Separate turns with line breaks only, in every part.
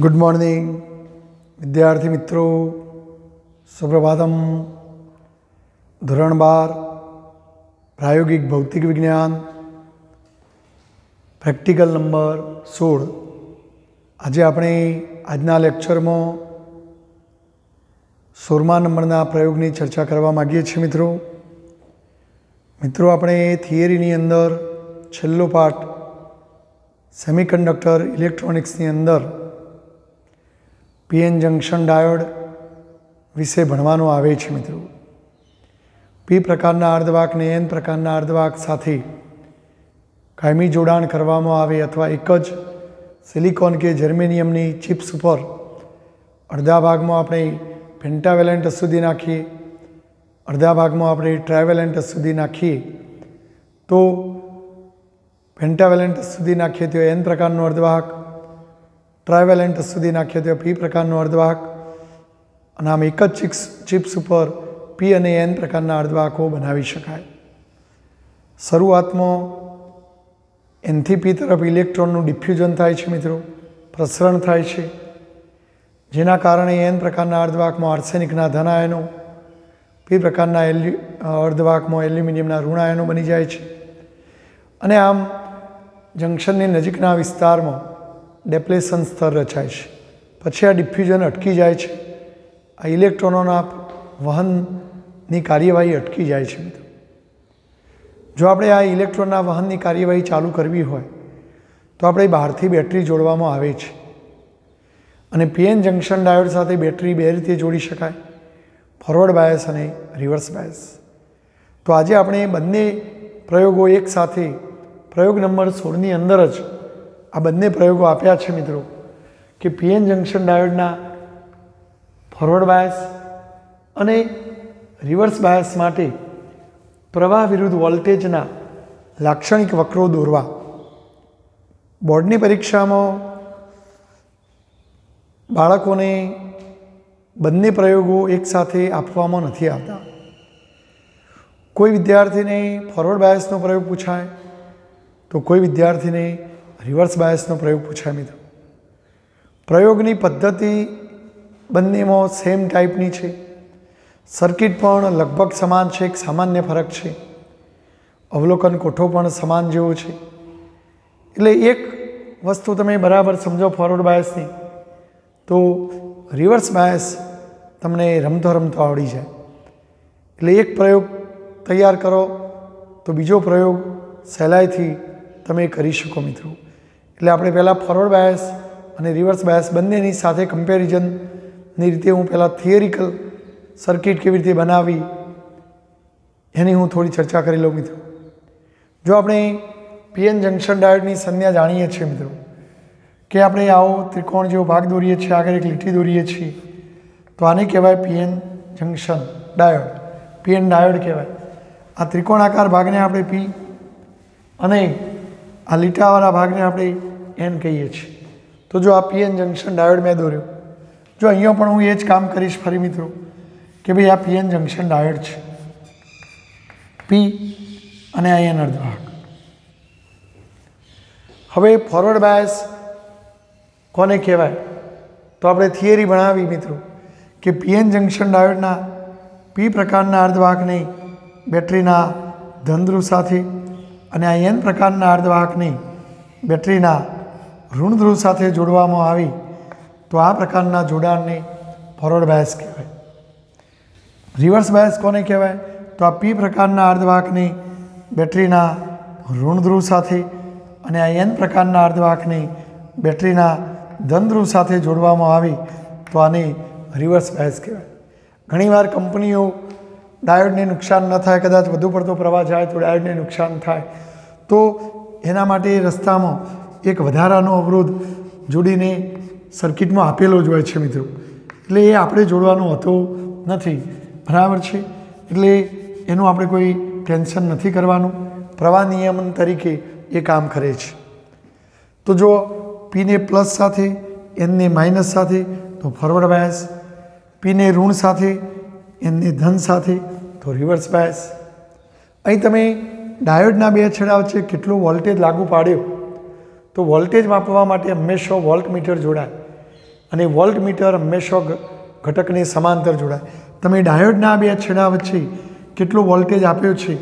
Good morning विद्यार्थी मित्रों, सुप्रभातम। धोरण 12 प्रायोगिक भौतिक विज्ञान प्रेक्टिकल नंबर 16। आज આપણે આજના લેક્ચરમાં 16મા નંબરના પ્રયોગની ચર્ચા કરવા માગીએ છીએ। મિત્રો આપણે થિયરીની અંદર છેલ્લો પાર્ટ સેમિકન્ડક્ટર ઇલેક્ટ્રોનિક્સની અંદર પીએન જંક્શન ડાયોડ વિશે ભણવાનો આવે છે। મિત્રો પી પ્રકારના અર્ધવાહકને એન પ્રકારના અર્ધવાહક સાથે કાયમી જોડાણ કરવામાં આવે અથવા એક જ સિલિકોન કે જર્મેનિયમની ચિપ્સ ઉપર અડધા ભાગમાં આપણે પેન્ટાવેલેન્ટ અશુદ્ધિ નાખીએ, અડધા ભાગમાં આપણે ટ્રાયવેલેન્ટ અશુદ્ધિ નાખીએ તો પેન્ટાવેલેન્ટ અશુદ્ધિ નાખીએ તો એન પ્રકારનો અર્ધવાહક, ટ્રાયવેલેન્ટ અશુદ્ધિ નાખીએ તો પી પ્રકારનો અર્ધવાહક, અને આમ એક જ ચિપ્સ ઉપર પી અને એન પ્રકારના અર્ધવાહકો બનાવી શકાય। શરૂઆતમાં એનથી પી તરફ ઇલેક્ટ્રોનનું ડિફ્યુઝન થાય છે। મિત્રો પ્રસરણ થાય છે, જેના કારણે એન પ્રકારના અર્ધવાહકમાં આર્સેનિકના ધન આયનો, પી પ્રકારના અર્ધવાહકમાં એલ્યુમિનિયમના ઋણ આયનો બની જાય છે, અને આમ જંક્શનની નજીકના વિસ્તારમાં ડેપ્લેશન સ્તર રચાય છે। પછી આ ડિફ્યુઝન અટકી જાય છે, આ ઇલેક્ટ્રોનોના વહનની કાર્યવાહી અટકી જાય છે। મિત્રો જો આપણે આ ઇલેક્ટ્રોનના વહનની કાર્યવાહી ચાલુ કરવી હોય તો આપણે બહારથી બેટરી જોડવામાં આવે છે, અને પીએન જંક્શન ડાયોડ સાથે બેટરી બે રીતે જોડી શકાય, ફોરવર્ડ બાયસ અને રિવર્સ બાયસ। તો આજે આપણે બંને પ્રયોગો એક સાથે પ્રયોગ નંબર 16ની અંદર જ આ બંને પ્રયોગો આપ્યા છે। મિત્રો કે પીએન જંક્શન ડાયોડના ફોરવર્ડ બાયસ અને રિવર્સ બાયસ માટે પ્રવાહ વિરુદ્ધ વોલ્ટેજના લાક્ષણિક વક્રો દોરવા। બોર્ડની પરીક્ષામાં બાળકોને બંને પ્રયોગો એકસાથે આપવામાં નથી આવતા। કોઈ વિદ્યાર્થીને ફોરવર્ડ બાયસનો પ્રયોગ પૂછાય તો કોઈ વિદ્યાર્થીને રિવર્સ બાયસનો પ્રયોગ પૂછાય। મિત્રો પ્રયોગની પદ્ધતિ બંનેમાં સેમ ટાઈપની છે, સર્કિટ પણ લગભગ સમાન છે, એક સામાન્ય ફરક છે, અવલોકન કોઠો પણ સમાન જેવો છે। એટલે એક વસ્તુ તમે બરાબર સમજો ફોરવર્ડ બાયસની તો રિવર્સ બાયસ તમને રમતો રમતો આવડી જાય। એટલે એક પ્રયોગ તૈયાર કરો તો બીજો પ્રયોગ સહેલાઈથી તમે કરી શકો। મિત્રો એટલે આપણે પહેલાં ફોરવર્ડ બાયસ અને રિવર્સ બાયસ બંનેની સાથે કમ્પેરિઝનની રીતે હું પહેલાં થિયરિકલ સર્કિટ કેવી રીતે બનાવી એની હું થોડી ચર્ચા કરી લઉં। મિત્રો જો આપણે પીએન જંક્શન ડાયોડની સંજ્ઞા જાણીએ છીએ મિત્રો કે આપણે આવો ત્રિકોણ જેવો ભાગ દોરીએ છીએ, આગળ એક લીટી દોરીએ છીએ તો આને કહેવાય PN junction diode, PN diode કહેવાય। આ ત્રિકોણાકાર ભાગને આપણે પી અને આ લીટાવાળા ભાગને આપણે એન કહીએ છીએ। તો જો આ પીએન જંક્શન ડાયોડ મેં દોર્યો, જો અહીંયા પણ હું એ જ કામ કરીશ ફરી મિત્રો કે ભાઈ આ પીએન જંક્શન ડાયોડ છે, પી અને આ એન અર્ધવાહક। હવે ફોરવર્ડ બાયસ કોને કહેવાય તો આપણે થિયરી ભણાવી મિત્રો કે પીએન જંક્શન ડાયોડના પી પ્રકારના અર્ધવાહકને બેટરીના ધન ધ્રુવ સાથે અને આ એન પ્રકારના અર્ધવાહકને બેટરીના ઋણ ધ્રુવ સાથે જોડવામાં આવી તો આ પ્રકારના જોડાણને ફોરવર્ડ બાયસ કહેવાય। રિવર્સ બાયસ કોને કહેવાય તો આ પી પ્રકારના અર્ધવાહકને બેટરીના ઋણ ધ્રુવ સાથે અને આ એન પ્રકારના અર્ધવાહકને બેટરીના ધન ધ્રુવ સાથે જોડવામાં આવી તો આને રિવર્સ બાયસ કહેવાય। ઘણીવાર કંપનીઓ ડાયોડને નુકસાન ન થાય, કદાચ વધુ પડતો પ્રવાહ જાય તો ડાયોડને નુકસાન થાય, તો એના માટે રસ્તામાં એક વધારાનો અવરોધ જોડીને સર્કિટમાં આપેલો જ હોય છે મિત્રો। એટલે એ આપણે જોડવાનો હોતો નથી, બરાબર છે। એટલે એનું આપણે કોઈ ટેન્શન નથી કરવાનું, પ્રવાહ નિયમન તરીકે એ કામ કરે છે। તો જો પીને પ્લસ સાથે, એનને માઇનસ સાથે તો ફોરવર્ડ બાયસ, પીને ઋણ સાથે, એનને ધન સાથે તો રિવર્સ બાયસ। અહીં તમે ડાયોડના બે છેડા વચ્ચે કેટલો વોલ્ટેજ લાગુ પાડ્યો તો વોલ્ટેજ માપવા માટે હંમેશા વોલ્ટમીટર જોડાય। અને વોલ્ટ મીટર હંમેશા ઘટકની સમાંતર જોડાય. તમે ડાયોડના બે છેડા વચ્ચે કેટલો વોલ્ટેજ આપ્યો છે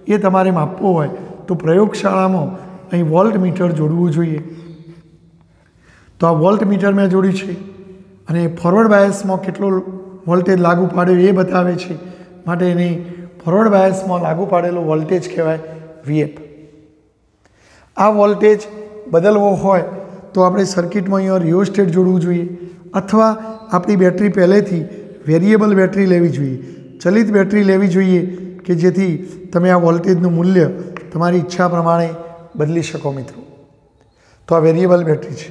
એ તમારે માપવો હોય તો પ્રયોગશાળામાં અહીં વોલ્ટ મીટર જોડવું જોઈએ. તો આ વોલ્ટ મીટર મેં જોડ્યું છે અને ફોરવર્ડ બાયસમાં કેટલો વોલ્ટેજ લાગુ પાડ્યો એ બતાવે છે, માટે એને ફોરવર્ડ બાયસમાં લાગુ પાડેલો વોલ્ટેજ કહેવાય વીએફ. આ વોલ્ટેજ બદલવો હોય તો આપણે સર્કિટમાં અહીંયા રિયોસ્ટેટ જોડવું જોઈએ, અથવા આપણી બેટરી પહેલેથી વેરિયેબલ બેટરી લેવી જોઈએ, ચલિત બેટરી લેવી જોઈએ કે જેથી તમે આ વોલ્ટેજનું મૂલ્ય તમારી ઈચ્છા પ્રમાણે બદલી શકો મિત્રો. તો આ વેરિયેબલ બેટરી છે.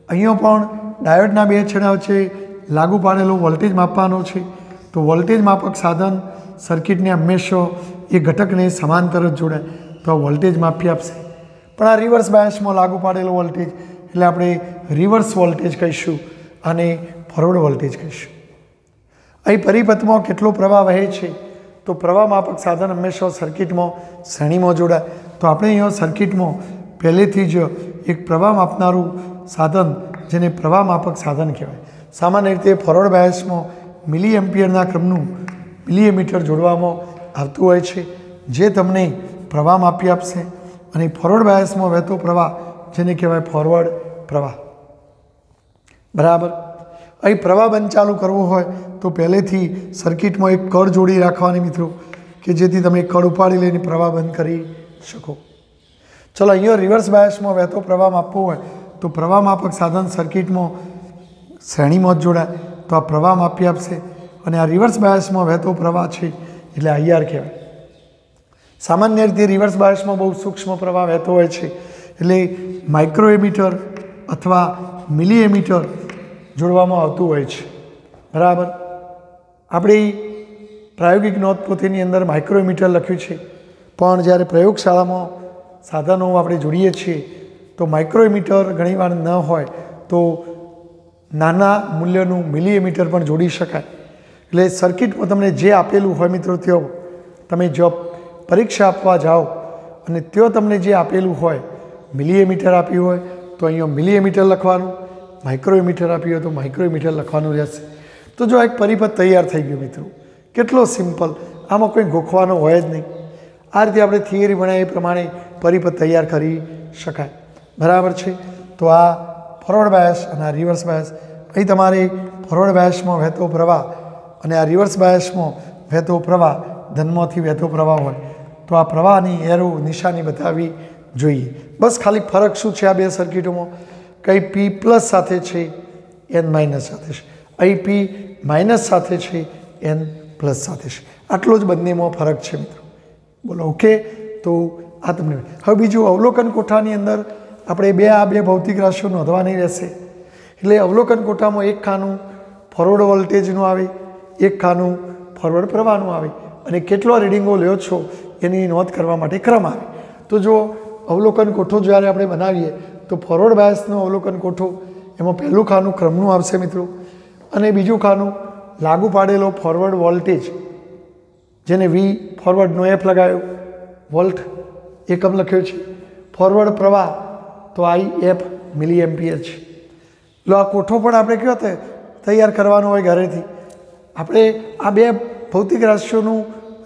અહીંયા પણ ડાયોડના બે છેડા વચ્ચે લાગુ પાડેલો વોલ્ટેજ માપવાનો છે. તો વોલ્ટેજ માપક સાધન સર્કિટને હંમેશા એ ઘટકને સમાંતર જ જોડાય તો આ વોલ્ટેજ માપી આપશે. પણ આ રિવર્સ બાયસમાં લાગુ પાડેલો વોલ્ટેજ એટલે આપણે રિવર્સ વોલ્ટેજ કહીશું અને ફોરવર્ડ વોલ્ટેજ કહીશું. અહીં પરિપથમાં કેટલો પ્રવાહ વહે છે તો પ્રવાહ માપક સાધન હંમેશા સર્કિટમાં શ્રેણીમાં જોડાય. તો આપણે અહીંયા સર્કિટમાં પહેલેથી જ એક પ્રવાહ માપનારું સાધન જેને પ્રવાહ માપક સાધન કહેવાય. સામાન્ય રીતે ફોરવર્ડ બાયસમાં મિલી એમ્પિયરના ક્રમનું મિલીમીટર જોડવામાં આવતું હોય છે જે તમને પ્રવાહ માપી આપશે. અને ફોરવર્ડ બાયસમાં વહેતો પ્રવાહ જેને કહેવાય ફોરવર્ડ પ્રવાહ. બરાબર. અહીં પ્રવાહ બંધ ચાલુ કરવો હોય તો પહેલેથી સર્કિટમાં એક કળ જોડી રાખવાની મિત્રો કે જેથી તમે કળ ઉપાડી લઈને પ્રવાહ બંધ કરી શકો. ચલો અહીંયા રિવર્સ બાયસમાં વહેતો પ્રવાહ માપવો હોય તો પ્રવાહ માપક સાધન સર્કિટમાં શ્રેણીમાં જ જોડાય તો આ પ્રવાહ માપી આપશે. અને આ રિવર્સ બાયસમાં વહેતો પ્રવાહ છે એટલે આઈઆર કહેવાય. સામાન્ય રીતે રિવર્સ બાયસમાં બહુ સૂક્ષ્મ પ્રવાહ વહેતો હોય છે એટલે માઇક્રોએમીટર અથવા મિલીએમીટર જોડવામાં આવતું હોય છે. બરાબર. આપણી પ્રાયોગિક નોંધપોથીની અંદર માઇક્રોમીટર લખ્યું છે, પણ જ્યારે પ્રયોગશાળામાં સાધનો આપણે જોડીએ છીએ તો માઇક્રોમીટર ઘણીવાર ન હોય તો નાના મૂલ્યનું મિલીમીટર પણ જોડી શકાય. એટલે સર્કિટમાં તમને જે આપેલું હોય મિત્રો ત્યાં તમે જો પરીક્ષા આપવા જાઓ અને ત્યાં તમને જે આપેલું હોય મિલીમીટર આપ્યું હોય તો અહીંયા મિલીમીટર લખવાનું, માઇક્રોમીટર આપ્યું હોય તો માઇક્રોમીટર લખવાનું રહેશે. તો જો એક પરિપથ તૈયાર થઈ ગયો મિત્રો, કેટલો સિમ્પલ, આમાં કોઈ ગોખવાનો હોય જ નહીં. આ રીતે આપણે થિયરી ભણ્યા એ પ્રમાણે પરિપથ તૈયાર કરી શકાય. બરાબર છે. તો આ ફોરવર્ડ બાયસ અને આ રિવર્સ બાયસ. અહીં તમારે ફોરવર્ડ બાયસમાં વહેતો પ્રવાહ અને આ રિવર્સ બાયસમાં વહેતો પ્રવાહ ધનમાંથી વહેતો પ્રવાહ હોય તો આ પ્રવાહની એરો નિશાની બતાવવી જોઈએ. બસ ખાલી ફરક શું છે આ બે સર્કિટોમાં, કઈ પી પ્લસ સાથે છે, એન માઇનસ સાથે છે, અહીં પી માઇનસ સાથે છે, એન પ્લસ સાથે છે. આટલો જ બંનેમાં ફરક છે મિત્રો. બોલો ઓકે. તો આ તમને હવે બીજું અવલોકન કોઠાની અંદર આપણે આ બે ભૌતિક રાશિઓ નોંધવાની રહેશે. એટલે અવલોકન કોઠામાં એક ખાનું ફોરવર્ડ વોલ્ટેજનું આવે, એક ખાનું ફોરવર્ડ પ્રવાહનું આવે અને કેટલો રીડિંગો લ્યો છો એની નોંધ કરવા માટે ક્રમ આવે. તો જો અવલોકન કોઠો જ્યારે આપણે બનાવીએ તો ફોરવર્ડ બાયસનો અવલોકન કોઠો એમાં પહેલું ખાનું ક્રમનું આવશે મિત્રો અને બીજું ખાનું લાગુ પાડેલો ફોરવર્ડ વોલ્ટેજ જેને વી ફોરવર્ડનો એફ લગાવ્યો, વોલ્ટ એકમ લખ્યો છે, ફોરવર્ડ પ્રવાહ તો આઈ એફ મિલી એમ્પિયર છે. લો આ કોઠો પણ આપણે કયો તૈયાર કરવાનો હોય ઘરેથી. આપણે આ બે ભૌતિક રાશિઓનું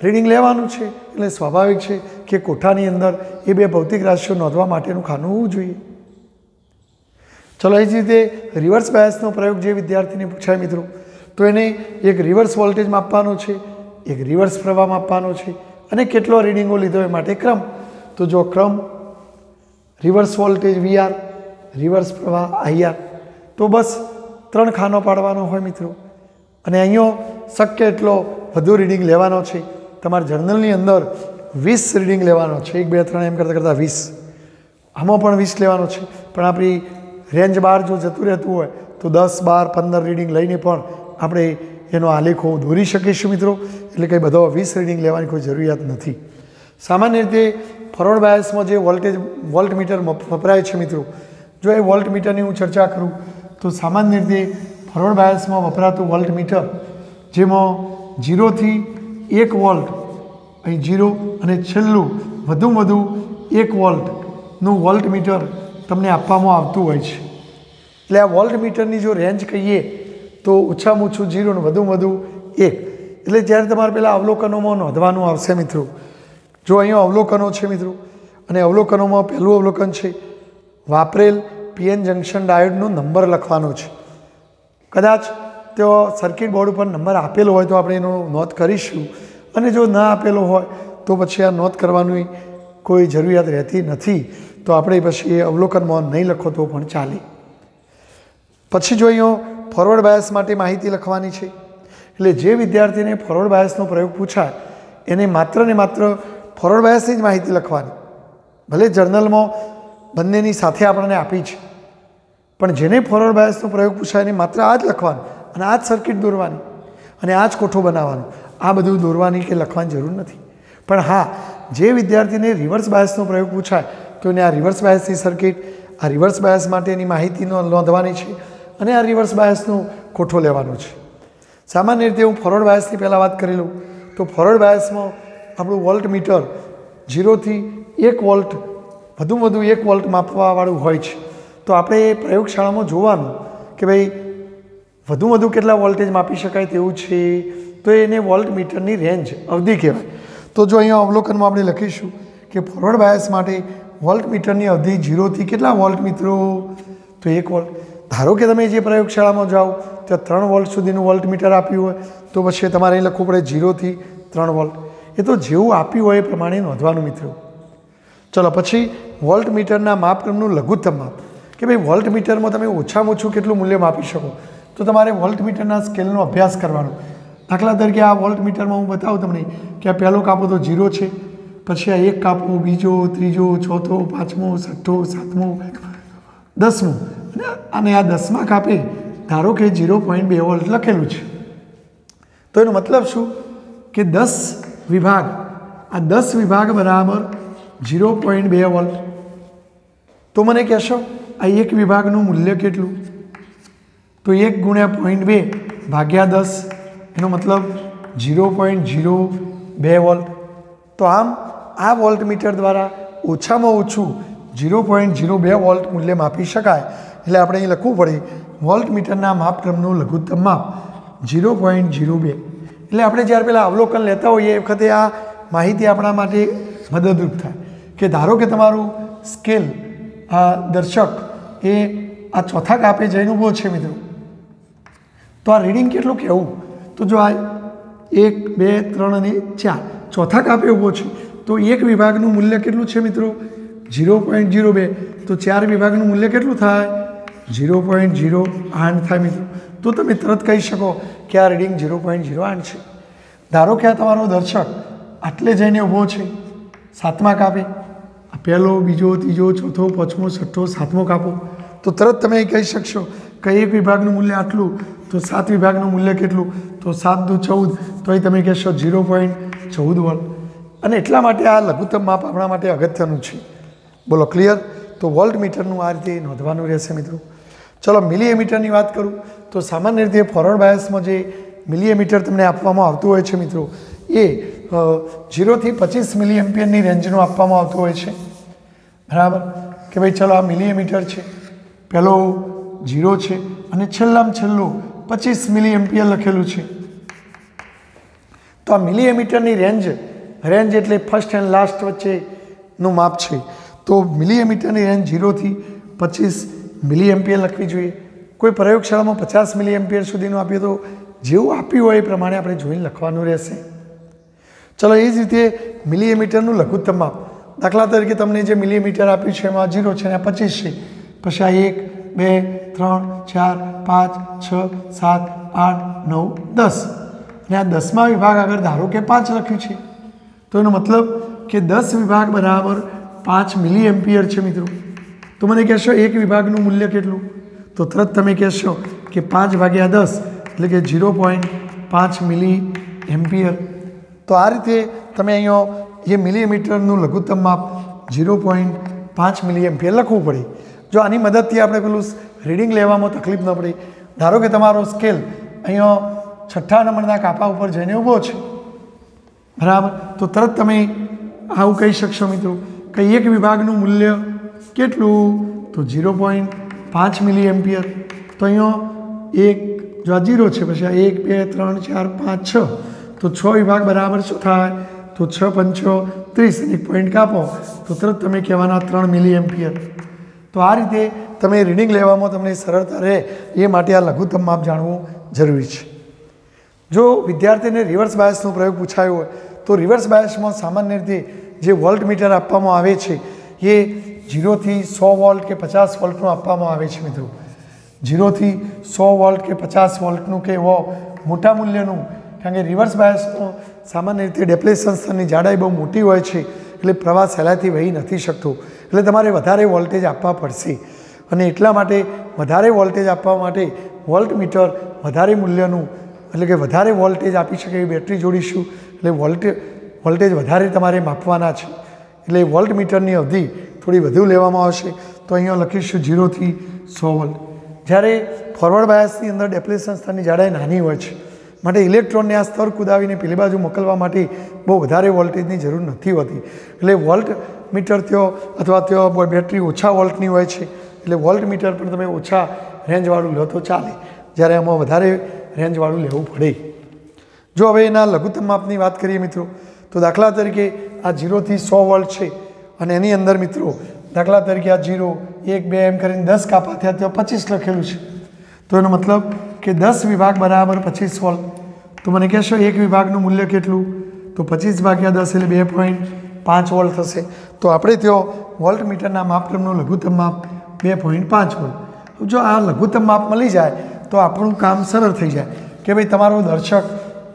રીડિંગ લેવાનું છે એટલે સ્વાભાવિક છે કે કોઠાની અંદર એ બે ભૌતિક રાશિઓ નોંધવા માટેનું ખાનું હોવું જોઈએ. ચલો એ જ રીતે રિવર્સ બાયસનો પ્રયોગ જે વિદ્યાર્થીને પૂછાય મિત્રો તો એને એક રિવર્સ વોલ્ટેજ માપવાનો છે, એક રિવર્સ પ્રવાહ માપવાનો છે અને કેટલો રીડિંગો લીધો એ માટે ક્રમ. તો જો ક્રમ રિવર્સ વોલ્ટેજ વીઆર, રિવર્સ પ્રવાહ આઈઆર, તો બસ 3 ખાનો પાડવાનો હોય મિત્રો અને અહીંયા શક્ય એટલો વધુ રીડિંગ લેવાનો છે. તમારા જર્નલની અંદર 20 રીડિંગ લેવાનો છે, 1 2 3 એમ કરતાં 20. આમાં પણ 20 લેવાનો છે, પણ આપણી રેન્જ બહાર જો જતું રહેતું હોય તો 10 12 15 રીડિંગ લઈને પણ આપણે એનો આલેખો દોરી શકીશું મિત્રો. એટલે કંઈ બધો 20 રીડિંગ લેવાની કોઈ જરૂરિયાત નથી. સામાન્ય રીતે ફોરવર્ડ બાયસમાં જે વોલ્ટ મીટર વપરાય છે મિત્રો, જો એ વોલ્ટ મીટરની હું ચર્ચા કરું તો સામાન્ય રીતે ફોરવર્ડ બાયસમાં વપરાતું વોલ્ટ મીટર જેમાં 0 થી 1 વોલ્ટ, અહીં 0 અને છેલ્લું વધુમાં વધુ 1 વોલ્ટનું વોલ્ટ મીટર તમને આપવામાં આવતું હોય છે. એટલે આ વોલ્ટ મીટરની જો રેન્જ કહીએ તો ઓછામાં ઓછું 0 ને વધુમાં વધુ 1. એટલે જ્યારે તમારે પેલા અવલોકનોમાં નોંધવાનું આવશે મિત્રો, જો અહીંયા અવલોકનો છે મિત્રો, અને અવલોકનોમાં પહેલું અવલોકન છે વાપરેલ પીએન જંકશન ડાયોડનો નંબર લખવાનો છે. કદાચ તો સર્કિટ બોર્ડ ઉપર નંબર આપેલો હોય તો આપણે એનો નોંધ કરીશું, અને જો ના આપેલો હોય તો પછી આ નોંધ કરવાની કોઈ જરૂરિયાત રહેતી નથી, તો આપણે પછી એ અવલોકનમાં નહીં લખો તો પણ ચાલે. પછી જો અહીંયા ફોરવર્ડ બાયસ માટે માહિતી લખવાની છે. એટલે જે વિદ્યાર્થીને ફોરવર્ડ બાયસનો પ્રયોગ પૂછાય એને માત્ર ને માત્ર ફોરવર્ડ બાયસની જ માહિતી લખવાની. ભલે જર્નલમાં બંનેની સાથે આપણને આપી છે, પણ જેને ફોરવર્ડ બાયસનો પ્રયોગ પૂછાય એને માત્ર આ જ લખવાનું, અને આ જ સર્કિટ દોરવાની, અને આ જ કોઠો બનાવવાનો. આ બધું દોરવાની કે લખવાની જરૂર નથી. પણ હા, જે વિદ્યાર્થીને રિવર્સ બાયસનો પ્રયોગ પૂછાય તો એને આ રિવર્સ બાયસની સર્કિટ, આ રિવર્સ બાયસ માટેની માહિતીનો નોંધવાની છે, અને આ રિવર્સ બાયસનો કોઠો લેવાનો છે. સામાન્ય રીતે હું ફોરવર્ડ બાયસની પહેલાં વાત કરી લઉં તો ફોરવર્ડ બાયસમાં આપણું વોલ્ટ મીટર 0 થી 1 વોલ્ટ વધુમાં વધુ 1 વોલ્ટ માપવાવાળું હોય છે. તો આપણે એ પ્રયોગશાળામાં જોવાનું કે ભાઈ વધુમાં વધુ કેટલા વોલ્ટેજ માપી શકાય તેવું છે, તો એને વોલ્ટ મીટરની રેન્જ અવધિ કહેવાય. તો જો અહીંયા અવલોકનમાં આપણે લખીશું કે ફોરવર્ડ બાયસ માટે વોલ્ટ મીટરની અવધિ 0 થી કેટલા વોલ્ટ મિત્રો, તો 1 વોલ્ટ. ધારો કે તમે જે પ્રયોગશાળામાં જાઓ ત્યાં 3 વોલ્ટ સુધીનું વોલ્ટ મીટર આપ્યું હોય તો પછી તમારે અહીં લખવું પડે 0 થી 3 વોલ્ટ. એ તો જેવું આપ્યું હોય એ પ્રમાણે નોંધવાનું મિત્રો. ચલો પછી વોલ્ટ મીટરના માપક્રમનું લઘુત્તમ માપ, કે ભાઈ વોલ્ટ મીટરમાં તમે ઓછામાં ઓછું કેટલું મૂલ્ય માપી શકો, તો તમારે વોલ્ટ મીટરના સ્કેલનો અભ્યાસ કરવાનો. દાખલા તરીકે આ વોલ્ટ મીટરમાં હું બતાવું તમને કે આ પહેલો કાપો તો 0 છે, પછી આ 1 કાપો, બીજો, ત્રીજો, ચોથો, પાંચમો, છઠ્ઠો, સાતમો, 10મો, અને આ 10મા કાપે ધારો કે 0.2 વોલ્ટ લખેલું છે. તો એનો મતલબ શું કે 10 વિભાગ, આ 10 વિભાગ બરાબર 0.2 વોલ્ટ. તો મને કહેશો આ એક વિભાગનું મૂલ્ય કેટલું, તો 1 ગુણ્યા 0.2 ભાગ્યા 10, એનો મતલબ 0.02 વોલ્ટ. તો આમ આ વોલ્ટ મીટર દ્વારા ઓછામાં ઓછું 0.02 વોલ્ટ મૂલ્ય માપી શકાય. એટલે આપણે અહીં લખવું પડે વોલ્ટ મીટરના માપક્રમનું લઘુત્તમ માપ 0.02. એટલે આપણે જ્યારે પેલા અવલોકન લેતા હોઈએ એ વખતે આ માહિતી આપણા માટે મદદરૂપ થાય કે ધારો કે તમારું સ્કેલ દર્શક એ આ ચોથા કાપે જઈને ઊભો છે મિત્રો, તો આ રીડિંગ કેટલું કહેવું, તો જો આ 1, 2, 3 અને 4 ચોથા કાપે ઊભો છે, તો એક વિભાગનું મૂલ્ય કેટલું છે મિત્રો 0.02, તો 4 વિભાગનું મૂલ્ય કેટલું થાય 0.08 થાય મિત્રો. તો તમે તરત કહી શકો કે આ રીડિંગ 0.08 છે. ધારો કે આ તમારો દર્શક આટલે જઈને ઊભો છે 7મા કાપે, પહેલો, બીજો, ત્રીજો, ચોથો, પાંચમો, છઠ્ઠો, 7મો કાપો, તો તરત તમે કહી શકશો કે એક વિભાગનું મૂલ્ય આટલું, તો 7 વિભાગનું મૂલ્ય કેટલું, તો 7 દુ 14, તો અહીં તમે કહેશો 0.14 વોલ્ટ. અને એટલા માટે આ લઘુત્તમ માપ આપણા માટે અગત્યનું છે. બોલો ક્લિયર? તો વોલ્ટ મીટરનું આ રીતે નોંધવાનું રહેશે મિત્રો. ચલો મિલીમીટરની વાત કરું તો સામાન્ય રીતે ફોરવર્ડ બાયસમાં જે મિલીમીટર તમને આપવામાં આવતું હોય છે મિત્રો, એ 0 થી 25 મિલીએમ્પિયરની રેન્જનું આપવામાં આવતું હોય છે. બરાબર, કે ભાઈ ચલો આ મિલીમીટર છે, પહેલો 0 છે અને છેલ્લામાં છેલ્લું 25 મિલીએમ્પિયર લખેલું છે. તો આ મિલીમીટરની રેન્જ એટલે ફર્સ્ટ એન્ડ લાસ્ટ વચ્ચેનું માપ છે. તો મિલીમીટરની રેન્જ 0 થી 25 મિલીએમ્પિયર લખવી જોઈએ. કોઈ પ્રયોગશાળામાં 50 મિલીએમ્પિયર સુધીનું આપ્યું તો જેવું આપ્યું હોય એ પ્રમાણે આપણે જોઈને લખવાનું રહેશે. ચલો એ જ રીતે મિલીમીટરનું લઘુત્તમ માપ, દાખલા તરીકે તમને જે મિલીમીટર આપ્યું છે એમાં 0 છે અને 25 છે, પછી આ 1, 2, 3, 4, 5, 6, 7, 8, 9, 10, અને આ 10મા વિભાગ આગળ ધારો કે 5 લખ્યું છે, તો એનો મતલબ કે 10 વિભાગ બરાબર 5 મિલીએમ્પિયર છે મિત્રો. તો મને કહેશો એક વિભાગનું મૂલ્ય કેટલું, તો તરત તમે કહેશો કે 5 ભાગ્યા 10 એટલે કે 0.5 મિલીએમ્પિયર. તો આ રીતે તમે અહીંયા એ મિલીમીટરનું લઘુત્તમ માપ 0.5 મિલીએમ્પિયર લખવું પડે. જો આની મદદથી આપણે પેલું રીડિંગ લેવામાં તકલીફ ન પડે. ધારો કે તમારો સ્કેલ અહીંયા 6ઠ્ઠા નંબરના કાપા ઉપર જઈને ઊભો છે, બરાબર, તો તરત તમે આવું કહી શકશો મિત્રો કે એક વિભાગનું મૂલ્ય કેટલું, તો 0.5 5 મિલી એમ્પિયર। તો અહીંયા એક જો આ 0 છે, પછી આ 1 2 3 4 5 6, તો 6 વિભાગ બરાબર શું થાય? તો 6 પંચો 30 અને 1 પોઈન્ટ કાપો તો તરત તમે કહેવાના 3 મિલી એમ્પિયર। તો આ રીતે તમે રીડિંગ લેવામાં તમને સરળતા રહે એ માટે આ લઘુત્તમ માપ જાણવું જરૂરી છે। જો વિદ્યાર્થીને રિવર્સ બાયસનો પ્રયોગ પૂછાયો હોય તો રિવર્સ બાયસમાં સામાન્ય રીતે જે વોલ્ટ મીટર આપવામાં આવે છે એ 0 થી 100 વોલ્ટ કે 50 વોલ્ટનું આપવામાં આવે છે મિત્રો। 0 થી 100 વોલ્ટ કે 50 વોલ્ટનું કે એવો મોટા મૂલ્યનું, કારણ કે રિવર્સ બાયસમાં સામાન્ય રીતે ડેપ્લેશન સ્તરની જાડાઈ બહુ મોટી હોય છે, એટલે પ્રવાહ સહેલાઈથી વહી નથી શકતો, એટલે તમારે વધારે વોલ્ટેજ આપવા પડશે। અને એટલા માટે વધારે વોલ્ટેજ આપવા માટે વોલ્ટ મીટર વધારે મૂલ્યનું, એટલે કે વધારે વોલ્ટેજ આપી શકે એવી બેટરી જોડીશું, એટલે વોલ્ટેજ વધારે તમારે માપવાના છે, એટલે વોલ્ટ મીટરની અવધિ થોડી વધુ લેવામાં આવશે। તો અહીંયા લખીશું 0 થી 100 વોલ્ટ। જ્યારે ફોરવર્ડ બાયસની અંદર ડેપ્લેશન સ્તરની જાડાઈ નાની હોય છે, માટે ઇલેક્ટ્રોનને આ સ્તર કુદાવીને પેલી બાજુ મોકલવા માટે બહુ વધારે વોલ્ટેજની જરૂર નથી હોતી, એટલે વોલ્ટ મીટર ત્યાં અથવા ત્યાં બેટરી ઓછા વોલ્ટની હોય છે, એટલે વોલ્ટ મીટર પણ તમે ઓછા રેન્જવાળું લો તો ચાલે, જ્યારે આમાં વધારે રેન્જવાળું લેવું પડે। જો હવે એના લઘુત્તમ માપની વાત કરીએ મિત્રો, તો દાખલા તરીકે આ 0 થી 100 વોલ્ટ છે અને એની અંદર મિત્રો દાખલા તરીકે આ 0 1 2 એમ કરીને 10 કાપા થયા, ત્યાં 25 લખેલું છે, તો એનો મતલબ કે 10 વિભાગ બરાબર 25 વોલ્ટ। તો મને કહેશો એક વિભાગનું મૂલ્ય કેટલું? તો 25 ભાગ્યા 10 એટલે 2.5 વોલ્ટ થશે। તો આપણે ત્યાં વોલ્ટ મીટરના માપક્રમનું લઘુત્તમ માપ 2.5 વોલ્ટ। જો આ લઘુત્તમ માપ મળી જાય તો આપણું કામ સરળ થઈ જાય કે ભાઈ તમારો દર્શક,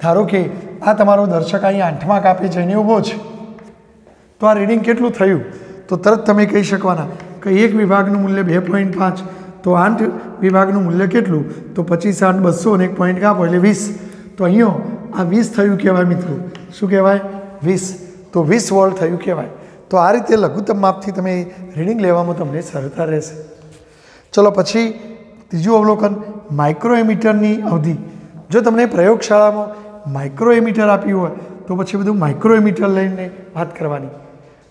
ધારો કે આ તમારો દર્શક અહીં 8મા કાપે જઈને ઊભો છે, તો આ રીડિંગ કેટલું થયું? તો તરત તમે કહી શકવાના કે એક વિભાગનું મૂલ્ય 2.5, તો 8 વિભાગનું મૂલ્ય કેટલું? તો 25 8 200 અને 1 પોઈન્ટ કાપો એટલે 20। તો અહીંયા આ 20 થયું કહેવાય મિત્રો, શું કહેવાય? 20। તો 20 વોલ્ટ થયું કહેવાય। તો આ રીતે લઘુત્તમ માપથી તમે રીડિંગ લેવામાં તમને સરળતા રહેશે। ચલો પછી ત્રીજું અવલોકન, માઇક્રો એમીટરની અવધિ। જો તમને પ્રયોગશાળામાં માઇક્રો એમીટર આપ્યું હોય તો પછી બધું માઇક્રો એમીટર લઈને વાત કરવાની,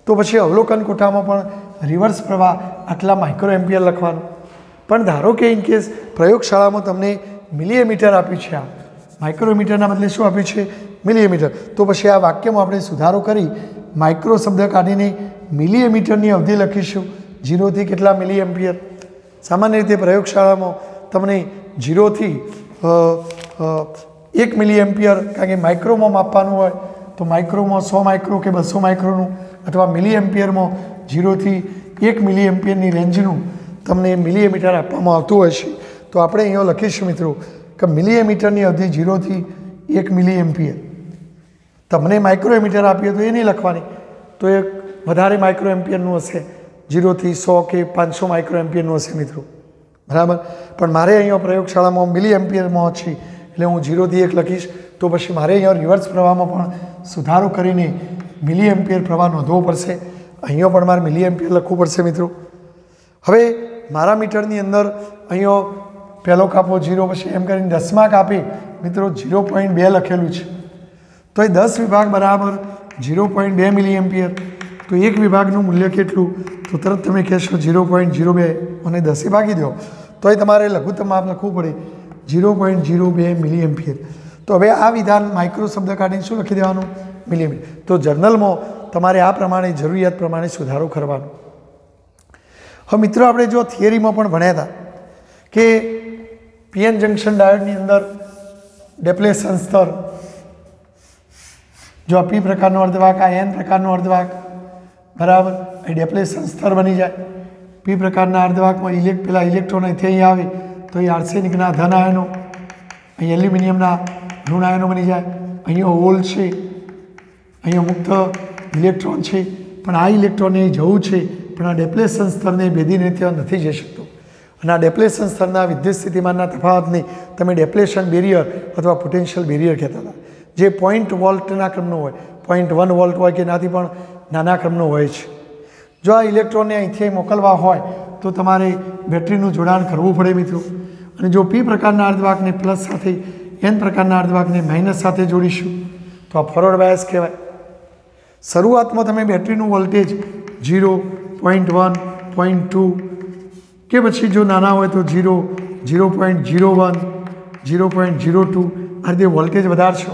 તો પછી અવલોકન કોઠામાં પણ રિવર્સ પ્રવાહ આટલા માઇક્રો એમ્પિયર લખવાનું। પણ ધારો કે ઇન કેસ પ્રયોગશાળામાં તમને મિલીએમીટર આપ્યું છે, આ માઇક્રોમીટરના બદલે શું આપ્યું છે? મિલીએમીટર। તો પછી આ વાક્યમાં આપણે સુધારો કરી માઇક્રો શબ્દ કાઢીને મિલીએમીટરની અવધિ લખીશું, 0 થી કેટલા મિલી એમ્પિયર। સામાન્ય રીતે પ્રયોગશાળામાં તમને 0 થી 1 મિલી એમ્પિયર, કારણ કે માઇક્રોમાં માપવાનું હોય તો માઇક્રોમાં 100 માઇક્રો કે 200 માઇક્રોનું, અથવા મિલી એમ્પિયરમાં 0 થી 1 મિલી એમ્પિયરની રેન્જનું તમને મિલીએમીટર આપવામાં આવતું હોય છે। તો આપણે અહીંયા લખીશું મિત્રો કે મિલીએમીટરની અવધિ 0 થી 1 મિલી એમ્પિયર। તમને માઇક્રો એમીટર આપીએ તો એ નહીં લખવાની, તો એ વધારે માઇક્રો એમ્પિયરનું હશે, 0 થી 100 કે 500 માઇક્રો એમ્પિયરનું હશે મિત્રો, બરાબર। પણ મારે અહીંયા પ્રયોગશાળામાં મિલી એમ્પિયરમાં છે, એટલે હું 0 થી 1 લખીશ। તો પછી મારે અહીંયા રિવર્સ પ્રવાહમાં પણ સુધારો કરીને મિલી એમ્પિયર પ્રવાહ નોંધવો પડશે, અહીંયા પણ મારે મિલી એમ્પિયર લખવું પડશે મિત્રો। હવે મારા મીટરની અંદર અહીંયા પહેલો કાપો 0, પછી એમ કરીને 10મા કાપે મિત્રો 0.2 લખેલું છે, તો એ 10 વિભાગ બરાબર 0.2 મિલી એમ્પિયર। તો એક વિભાગનું મૂલ્ય કેટલું? તો તરત તમે કહેશો 0.02 અને 10 ભાગી દો, તો એ તમારે લઘુત્તમ માપ લખવું પડે 0.02 મિલી એમ્પિયર। તો હવે આ વિધાન માઇક્રો શબ્દ કાઢીને શું લખી દેવાનું? મિલીમીટર। તો જર્નલમાં તમારે આ પ્રમાણે જરૂરિયાત પ્રમાણે સુધારો કરવાનો। હવે મિત્રો આપણે જો થિયરીમાં પણ ભણ્યા હતા કે પીએન જંકશન ડાયોડની અંદર ડેપ્લેશન સ્તર, જો આ પી પ્રકારનો અર્ધવાહક, આ એન પ્રકારનો અર્ધવાહક, બરાબર, એ ડેપ્લેશન સ્તર બની જાય। પી પ્રકારના અર્ધવાહકમાં પેલા ઇલેક્ટ્રોન અહીંથી અહીં આવે તો એ આર્સેનિકના ધન આયનો, અહીં એલ્યુમિનિયમના ઋણ આયનો બની જાય। અહીંયા હોલ છે, અહીંયા મુક્ત ઇલેક્ટ્રોન છે, પણ આ ઇલેક્ટ્રોનને જવું છે, પણ આ ડેપ્લેશન સ્તરને ભેદીને ત્યાં નથી જઈ શકતો, અને આ ડેપ્લેશન સ્તરના વિદ્યુત સ્થિતિમાનના તફાવતને તમે ડેપ્લેશન બેરિયર અથવા પોટેન્શિયલ બેરિયર કહેતા હતા, જે 0.1 વોલ્ટના ક્રમનો હોય, 0.1 વોલ્ટ હોય કે એનાથી પણ નાના ક્રમનો હોય છે। જો આ ઇલેક્ટ્રોનને અહીંથી મોકલવા હોય તો તમારે બેટરીનું જોડાણ કરવું પડે મિત્રો, અને જો પી પ્રકારના અર્ધવાહકને પ્લસ સાથે, એન પ્રકારના અર્ધવાહકને માઇનસ સાથે જોડીશું તો આ ફોરવર્ડ બાયસ કહેવાય। શરૂઆતમાં તમે બેટરીનું વોલ્ટેજ 0, 0.1, 0.2 કે પછી જો નાના હોય તો 0, 0.01, 0.02 આ રીતે વોલ્ટેજ વધારશો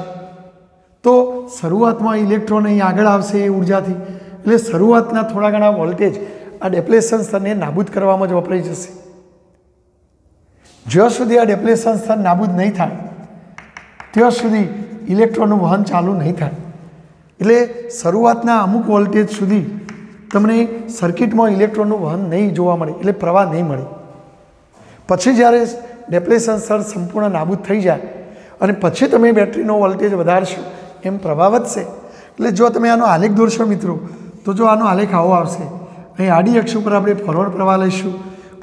તો શરૂઆતમાં ઇલેક્ટ્રોન અહીં આગળ આવશે એ ઉર્જાથી, એટલે શરૂઆતના થોડા ઘણા વોલ્ટેજ આ ડેપ્લેશન સ્તરને નાબૂદ કરવામાં જ વપરાઈ જશે. જ્યાં સુધી આ ડેપ્લેશન સ્તર નાબૂદ નહીં થાય ત્યાં સુધી ઇલેક્ટ્રોનનું વહન ચાલુ નહીં થાય. એટલે શરૂઆતના અમુક વોલ્ટેજ સુધી તમને સર્કિટમાં ઇલેક્ટ્રોનનું વહન નહીં જોવા મળે, એટલે પ્રવાહ નહીં મળે. પછી જ્યારે ડેપ્લેશન સ્તર સંપૂર્ણ નાબૂદ થઈ જાય અને પછી તમે બેટરીનો વોલ્ટેજ વધારશો એમ પ્રવાહ વધશે. એટલે જો તમે આનો આલેખ દોરશો મિત્રો તો જો આનો આલેખ આવો આવશે. અહીં આડી અક્ષ ઉપર આપણે ફોરવર્ડ પ્રવાહ લઈશું,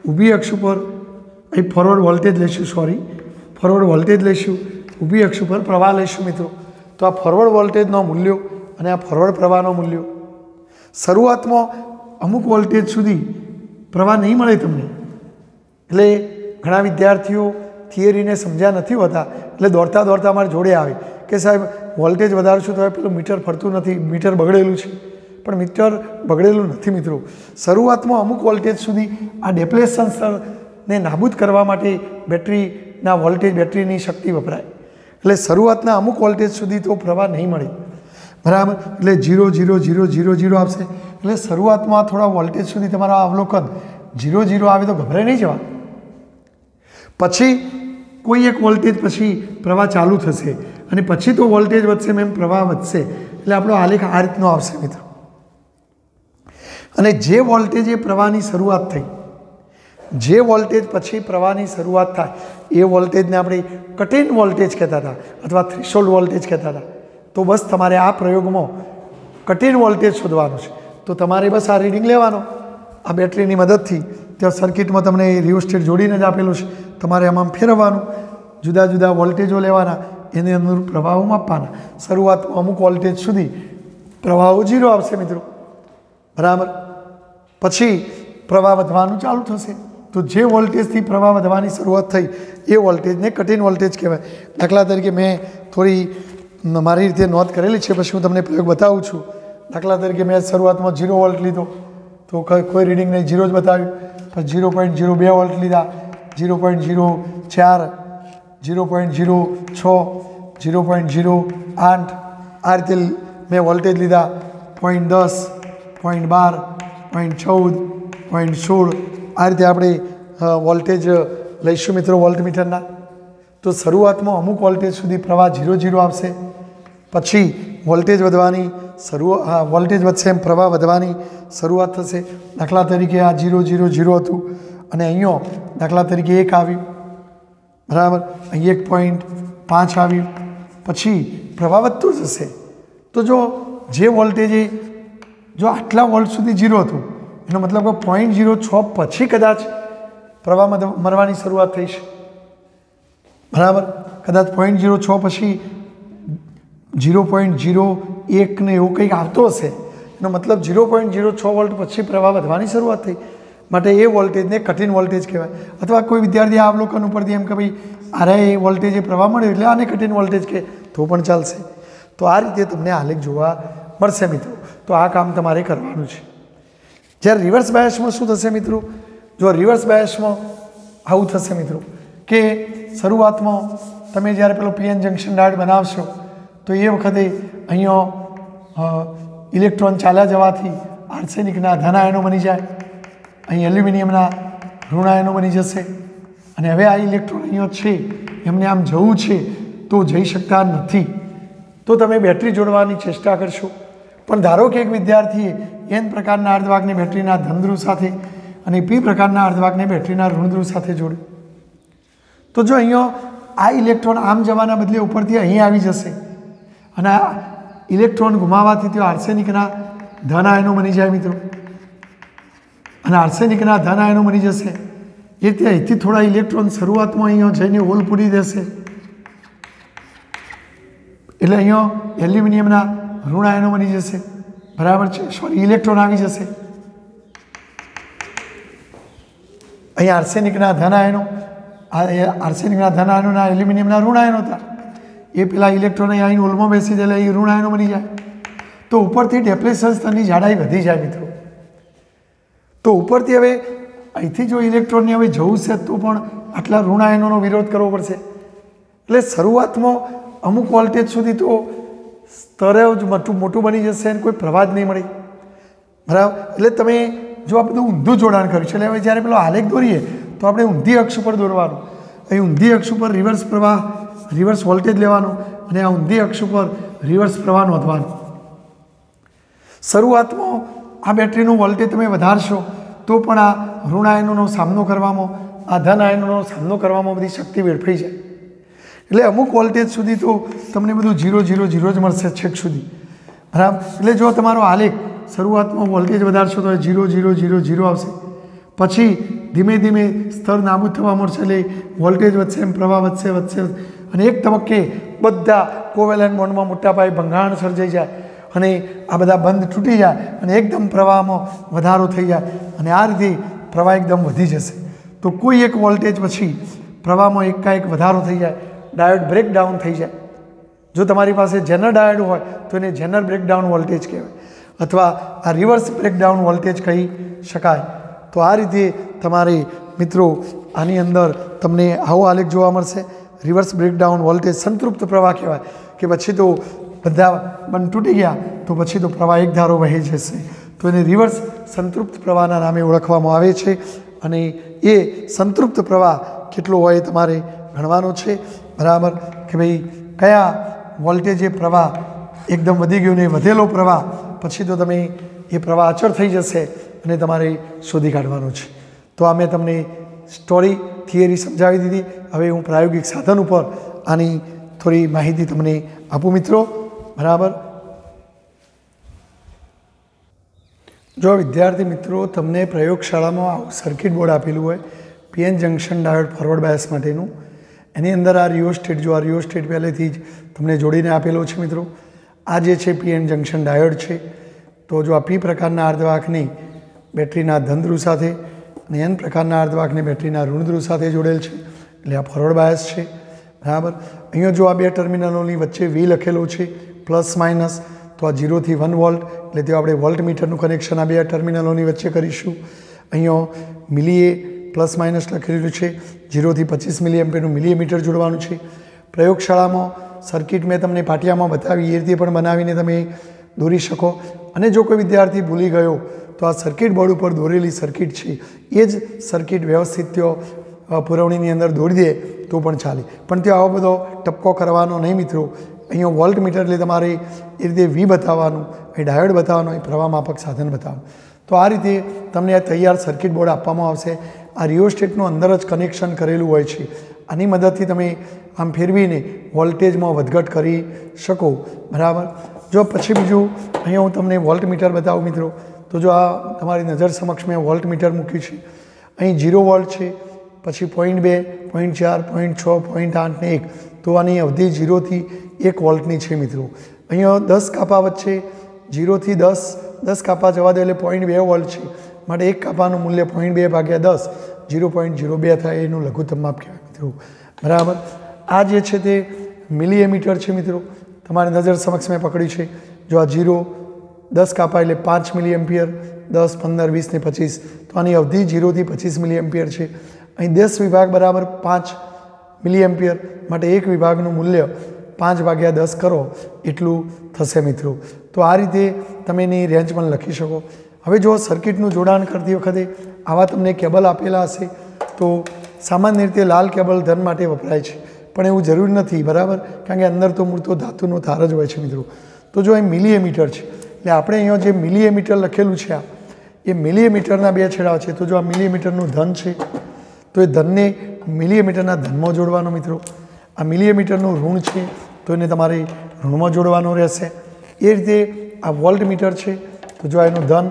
ઊભી અક્ષ ઉપર અહીં ફોરવર્ડ વોલ્ટેજ લઈશું, ફોરવર્ડ વોલ્ટેજ લઈશું, ઊભી અક્ષ ઉપર પ્રવાહ લઈશું મિત્રો. તો આ ફોરવર્ડ વોલ્ટેજનો મૂલ્યો અને આ ફોરવર્ડ પ્રવાહનો મૂલ્યો. શરૂઆતમાં અમુક વોલ્ટેજ સુધી પ્રવાહ નહીં મળે તમને, એટલે ઘણા વિદ્યાર્થીઓ થિયરીને સમજ્યા નથી હોતા, એટલે દોડતા દોડતા અમારી જોડે આવે કે સાહેબ વોલ્ટેજ વધારશું તો પેલું મીટર ફરતું નથી, મીટર બગડેલું છે. પણ મીટર બગડેલું નથી મિત્રો. શરૂઆતમાં અમુક વોલ્ટેજ સુધી આ ડેપ્લેશન સ્તરને નાબૂદ કરવા માટે બેટરીના વોલ્ટેજ, બેટરીની શક્તિ વપરાય. એટલે શરૂઆતના અમુક વોલ્ટેજ સુધી તો પ્રવાહ નહીં મળે, બરાબર. એટલે 0, 0, 0, 0, 0 આવશે. એટલે શરૂઆતમાં થોડા વોલ્ટેજ સુધી તમારા અવલોકન 0, 0 આવે તો ગભરાઈ નહીં જવા. પછી કોઈ એક વોલ્ટેજ પછી પ્રવાહ ચાલુ થશે અને પછી તો વોલ્ટેજ વધશે એમ પ્રવાહ વધશે. એટલે આપણો આલેખ આ રીતનો આવશે મિત્રો. અને જે વોલ્ટેજ એ પ્રવાહની શરૂઆત થઈ, જે વોલ્ટેજ પછી પ્રવાહની શરૂઆત થાય એ વોલ્ટેજને આપણે કટ ઇન વોલ્ટેજ કહેતા હતા અથવા થ્રેશોલ્ડ વોલ્ટેજ કહેતા હતા. તો બસ તમારે આ પ્રયોગમાં કટ ઇન વોલ્ટેજ શોધવાનું છે. તો તમારે બસ આ રીડિંગ લેવાનો આ બેટરીની મદદથી. ત્યાં સર્કિટમાં તમને રિયોસ્ટેટ જોડીને જ આપેલું છે, તમારે આમાં ફેરવવાનું, જુદા જુદા વોલ્ટેજો લેવાના, એને અનુરૂપ પ્રવાહો માપવાના. શરૂઆતમાં અમુક વોલ્ટેજ સુધી પ્રવાહો 0 આવશે મિત્રો, બરાબર. પછી પ્રવાહ વધવાનું ચાલુ થશે. તો જે વોલ્ટેજથી પ્રવાહ વધવાની શરૂઆત થઈ એ વોલ્ટેજને કટ ઇન વોલ્ટેજ કહેવાય. દાખલા તરીકે મેં થોડી મારી રીતે નોંધ કરેલી છે, પછી હું તમને પ્રયોગ બતાવું છું. દાખલા તરીકે મેં શરૂઆતમાં 0 વોલ્ટ લીધો તો કોઈ રીડિંગ નહીં, 0 જ બતાવ્યું. પછી 0.02 વોલ્ટ લીધા, 0.04, 0.06, 0.08 આ રીતે મેં વોલ્ટેજ લીધા. 0.10, 0.12, 0.14, 0.16 આ રીતે આપણે વોલ્ટેજ લઈશું મિત્રો વોલ્ટમીટરના. તો શરૂઆતમાં અમુક વોલ્ટેજ સુધી પ્રવાહ 0, 0 આવશે. પછી વોલ્ટેજ વધવાની વોલ્ટેજ વધશે એમ પ્રવાહ વધવાની શરૂઆત થશે. દાખલા તરીકે આ 0, 0, 0 હતું અને અહીંયા દાખલા તરીકે 1 આવ્યું, બરાબર. અહીં 1.5 આવ્યું. પછી પ્રવાહ વધતો જશે. તો જો જે વોલ્ટેજ જો આટલા વોલ્ટ સુધી 0 હતું એનો મતલબ કે 0.06 પછી કદાચ પ્રવાહ મરવાની શરૂઆત થઈ છે, બરાબર. કદાચ 0.06 પછી 0.01 ને એવું કંઈક આવતો હશે, એનો મતલબ 0.06 વોલ્ટ પછી પ્રવાહ વધવાની શરૂઆત થઈ. માટે એ વોલ્ટેજને કટ ઇન વોલ્ટેજ કહેવાય. અથવા કોઈ વિદ્યાર્થી આ અવલોકન ઉપરથી એમ કે ભાઈ આરે એ વોલ્ટેજ પ્રવાહ મળ્યો એટલે આને કટ ઇન વોલ્ટેજ કહે તો પણ ચાલશે. તો આ રીતે તમને આલેખ જોવા મળશે મિત્રો. તો આ કામ તમારે કરવાનું છે. જ્યારે રિવર્સ બાયસમાં શું થશે મિત્રો? જો રિવર્સ બાયસમાં આવું થશે મિત્રો કે શરૂઆતમાં તમે જ્યારે પેલો પીએન જંક્શન ડાયોડ બનાવશો તો એ વખતે અહીંયા ઇલેક્ટ્રોન ચાલ્યા જવાથી આર્સેનિકના ધન આયનો બની જાય, અહીં એલ્યુમિનિયમના ઋણ આયનો બની જશે. અને હવે આ ઇલેક્ટ્રોન અહીંયા છે એમને આમ જવું છે તો જઈ શકતા નથી. તો તમે બેટરી જોડવાની ચેષ્ટા કરશો. પણ ધારો કે એક વિદ્યાર્થીએ એન પ્રકારના અર્ધવાહકને બેટરીના ધનધ્રુવ સાથે અને પી પ્રકારના અર્ધવાહકને બેટરીના ઋણધ્રુવ સાથે જોડ્યું તો જો અહીંયા આ ઇલેક્ટ્રોન આમ જવાના બદલે ઉપરથી અહીં આવી જશે અને આ ઇલેક્ટ્રોન ગુમાવવાથી તે આર્સેનિકના ધન આયનો બની જાય મિત્રો. અને આર્સેનિકના ધન આયનો બની જશે એ રીતે અહીંથી થોડા ઇલેક્ટ્રોન શરૂઆતમાં અહીંયા જઈને હોલ પૂરી દેશે એટલે અહીંયા એલ્યુમિનિયમના ઋણ આયનો બની જશે, બરાબર છે. સોરી, ઇલેક્ટ્રોન આવી જશે. અહીંયા આર્સેનિકના ધન આયનો, આર્સેનિકના ધન આયનોના એલ્યુમિનિયમના ઋણ આયનો હતા એ પેલા ઇલેક્ટ્રોન અહીં આવીને હોલમાં બેસી જાય એટલે એ ઋણ આયનો બની જાય. તો ઉપરથી ડેપ્લેશન સ્તરની જાડાઈ વધી જાય મિત્રો. તો ઉપરથી હવે અહીંથી જો ઇલેક્ટ્રોનને હવે જવું છે તો પણ આટલા ઋણ આયનોનો વિરોધ કરવો પડશે. એટલે શરૂઆતમાં અમુક વોલ્ટેજ સુધી તો સ્તરે જ મોટું બની જશે અને કોઈ પ્રવાહ જ નહીં મળે. બરાબર. એટલે તમે જો આ બધું ઊંધું જોડાણ કર્યું છે, એટલે હવે જ્યારે પેલો આલેખ દોરીએ તો આપણે ઊંધી અક્ષ ઉપર દોરવાનું. અહીં ઊંધી અક્ષ ઉપર રિવર્સ પ્રવાહ, રિવર્સ વોલ્ટેજ લેવાનો અને આ ઊંધી અક્ષ ઉપર રિવર્સ પ્રવાહ નોંધવાનો. શરૂઆતમાં આ બેટરીનું વોલ્ટેજ તમે વધારશો તો પણ આ ઋણ આયનોનો સામનો કરવામાં, આ ધન આયનોનો સામનો કરવામાં બધી શક્તિ વેડફાઈ જાય. એટલે અમુક વોલ્ટેજ સુધી તો તમને બધું 0 0 0 જ મળશે છેક સુધી. બરાબર. એટલે જો તમારો આલેખ શરૂઆતમાં વોલ્ટેજ વધારશો તો 0 0 0 0 આવશે. પછી ધીમે ધીમે સ્તર નાબૂદ થવા મળશે, એટલે વોલ્ટેજ વધશે, એમ પ્રવાહ વધશે વધશે અને એક તબક્કે બધા કોવેલેન્ટ બોન્ડમાં મોટા પાયે ભંગાણ સર્જાઈ જાય અને આ બધા બંધ તૂટી જાય અને એકદમ પ્રવાહમાં વધારો થઈ જાય અને આ રીતે પ્રવાહ એકદમ વધી જશે. તો કોઈ એક વોલ્ટેજ પછી પ્રવાહમાં એકાએક વધારો થઈ જાય, ડાયોડ બ્રેકડાઉન થઈ જાય. જો તમારી પાસે જેનર ડાયોડ હોય તો એને જેનર બ્રેકડાઉન વોલ્ટેજ કહેવાય અથવા આ રિવર્સ બ્રેકડાઉન વોલ્ટેજ કહી શકાય. તો આ રીતે તમારે મિત્રો આની અંદર તમને આવો આલેખ જોવા મળશે. રિવર્સ બ્રેકડાઉન વોલ્ટેજ સંતૃપ્ત પ્રવાહ કહેવાય કે પછી તો બધા બંધ તૂટી ગયા તો પછી તો પ્રવાહ એક ધારો વહી જશે. તો એને રિવર્સ સંતૃપ્ત પ્રવાહના નામે ઓળખવામાં આવે છે અને એ સંતૃપ્ત પ્રવાહ કેટલો હોય તમારે ગણવાનો છે. બરાબર. કે ભાઈ કયા વોલ્ટેજે પ્રવાહ એકદમ વધી ગયો ને વધેલો પ્રવાહ પછી તો તમે એ પ્રવાહ અચળ થઈ જશે અને તમારે શોધી કાઢવાનો છે. તો આ મેં તમને સ્ટોરી થિયરી સમજાવી દીધી. હવે હું પ્રાયોગિક સાધન ઉપર આની થોડી માહિતી તમને આપું મિત્રો. બરાબર. જો વિદ્યાર્થી મિત્રો તમને પ્રયોગશાળામાં આવું સર્કિટ બોર્ડ આપેલું હોય PN junction diode forward bias માટેનું, એની અંદર આ રિયોસ્ટેટ, જો આ રિયોસ્ટેટ પહેલેથી જ તમને જોડીને આપેલો છે મિત્રો. આ જે છે પીએન જંક્શન ડાયોડ છે. તો જો આ પી પ્રકારના અર્ધવાહકને બેટરીના ધન ધ્રુવ સાથે અને એન પ્રકારના અર્ધવાહકને બેટરીના ઋણ ધ્રુવ સાથે જોડેલ છે, એટલે આ ફોરવર્ડ બાયસ છે. બરાબર. અહીંયા જો આ બે ટર્મિનલોની વચ્ચે વી લખેલો છે પ્લસ માઇનસ, તો આ 0 થી 1 વોલ્ટ, એટલે તે આપણે વોલ્ટ મીટરનું કનેક્શન આ બે ટર્મિનલોની વચ્ચે કરીશું. અહીંયા મિલીએ પ્લસ માઇનસ લખેલું છે, 0 થી 25 મિલી એમ્પીયરનું મિલીમીટર જોડવાનું છે. પ્રયોગશાળામાં સર્કિટ મેં તમને પાટિયામાં બતાવી એ રીતે પણ બનાવીને તમે દોરી શકો. અને જો કોઈ વિદ્યાર્થી ભૂલી ગયો તો આ સર્કિટ બોર્ડ ઉપર દોરેલી સર્કિટ છે એ જ સર્કિટ વ્યવસ્થિત પુરવણીની અંદર દોરી દે તો પણ ચાલે, પણ ત્યાં આવો બધો ટપકો કરવાનો નહીં મિત્રો. અહીંયા વોલ્ટ મીટર એટલે તમારે એ રીતે વી બતાવવાનું, એ ડાયોડ બતાવવાનો, એ પ્રવાહ માપક સાધન બતાવવાનું. તો આ રીતે તમને આ તૈયાર સર્કિટ બોર્ડ આપવામાં આવશે. આ રિયોસ્ટેટનું અંદર જ કનેક્શન કરેલું હોય છે. આની મદદથી તમે આમ ફેરવીને વોલ્ટેજમાં વધઘટ કરી શકો. બરાબર. જો પછી બીજું અહીંયા હું તમને વોલ્ટ મીટર બતાવું મિત્રો. તો જો આ તમારી નજર સમક્ષ મેં વોલ્ટ મીટર મૂક્યું છે. અહીં 0 વોલ્ટ છે, પછી 0.2, 0.4, 0.6, 0.8 ને 1. તો આની અવધિ 0 થી 1 વોલ્ટની છે મિત્રો. અહીંયા 10 કાપા વચ્ચે 0 થી 10 કાપા જવા દે એટલે 0.2 વોલ્ટ છે, માટે એક કાપાનું મૂલ્ય 0.2 ભાગ્યા 10 0.02 થાય, એનું લઘુત્તમ માપ કહેવાય મિત્રો. બરાબર. આ જે છે તે મિલીમીટર છે મિત્રો. તમારી નજર સમક્ષ મેં પકડ્યું છે. જો આ 0 10 કાપા એટલે 5 મિલી એમ્પિયર, 10 15 20 ને 25, તો આની અવધિ 0 થી 25 મિલી એમ્પિયર છે. અહીં 10 વિભાગ બરાબર 5 મિલી એમ્પિયર, માટે એક વિભાગનું મૂલ્ય 5 ભાગ્યા 10 કરો એટલું થશે મિત્રો. તો આ રીતે તમે એની રેન્જ પણ લખી શકો. હવે જો સર્કિટનું જોડાણ કરતી વખતે આવા તમને કેબલ આપેલા હશે તો સામાન્ય રીતે લાલ કેબલ ધન માટે વપરાય છે, પણ એવું જરૂરી નથી. બરાબર. કારણ કે અંદર તો મૂળ તો ધાતુનો તાર જ હોય છે મિત્રો. તો જો અહીં મિલીમીટર છે એટલે આપણે અહીંયા જે મિલીમીટર લખેલું છે એ મિલીમીટરના બે છેડા છે. તો જો આ મિલીમીટરનું ધન છે તો એ ધનને મિલીમીટરના ધનમાં જોડવાનો મિત્રો. આ મિલીમીટરનું ઋણ છે તો એને તમારે ઋણમાં જોડવાનું રહેશે. એ રીતે આ વોલ્ટ મીટર છે તો જો એનું ધન,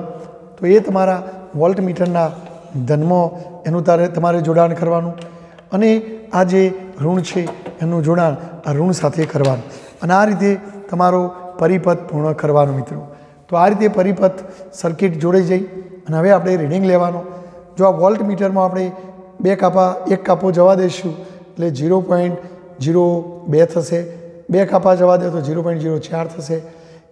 તો એ તમારા વોલ્ટ મીટરના ધનમાં એનું તમારે જોડાણ કરવાનું અને આ જે ઋણ છે એનું જોડાણ આ ઋણ સાથે કરવાનું અને આ રીતે તમારો પરિપથ પૂર્ણ કરવાનો મિત્રો. તો આ રીતે પરિપથ સર્કિટ જોડાઈ જાય અને હવે આપણે રીડિંગ લેવાનો. જો આ વોલ્ટ મીટરમાં આપણે એક કાપો જવા દઈશું એટલે 0.02 થશે, 2 કાપા જવા દે તો 0.04 થશે.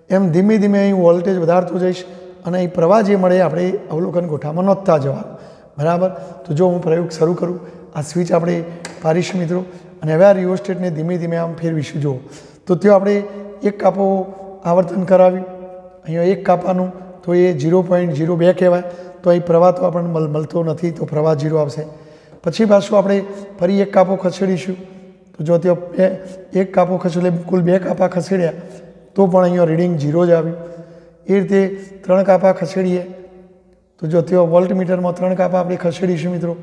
એમ ધીમે ધીમે અહીં વોલ્ટેજ વધારતો જઈશ અને અહીં પ્રવાહ જે મળે આપણે અવલોકન કોઠામાં નોંધતા જવાનું. बराबर। तो जो हूँ प्रयोग शुरू करूँ, आ स्विच આપણે પાડીશું મિત્રો અને હવે આ રિયોસ્ટેટને ધીમે ધીમે આમ ફેરવીશું। જુઓ તો ત્યાં આપણે એક કાપો આવર્તન કરાવ્યું, અહીંયા એક કાપાનું તો એ 0.02 કહેવાય, તો અહીં પ્રવાહ તો આપણને મળતો નથી, તો પ્રવાહ 0 આવશે। પછી પાછું આપણે ફરી એક કાપો ખસેડીશું, તો જો ત્યાં એક કાપો ખસેડે કુલ 2 કાપા ખસેડ્યા તો પણ અહીંયા રીડિંગ 0 જ આવ્યું। એ રીતે 3 કાપા ખસેડીએ તો જો ત્યાં વોલ્ટમીટરમાં 3 કાપા આપણે ખસેડીશું મિત્રો,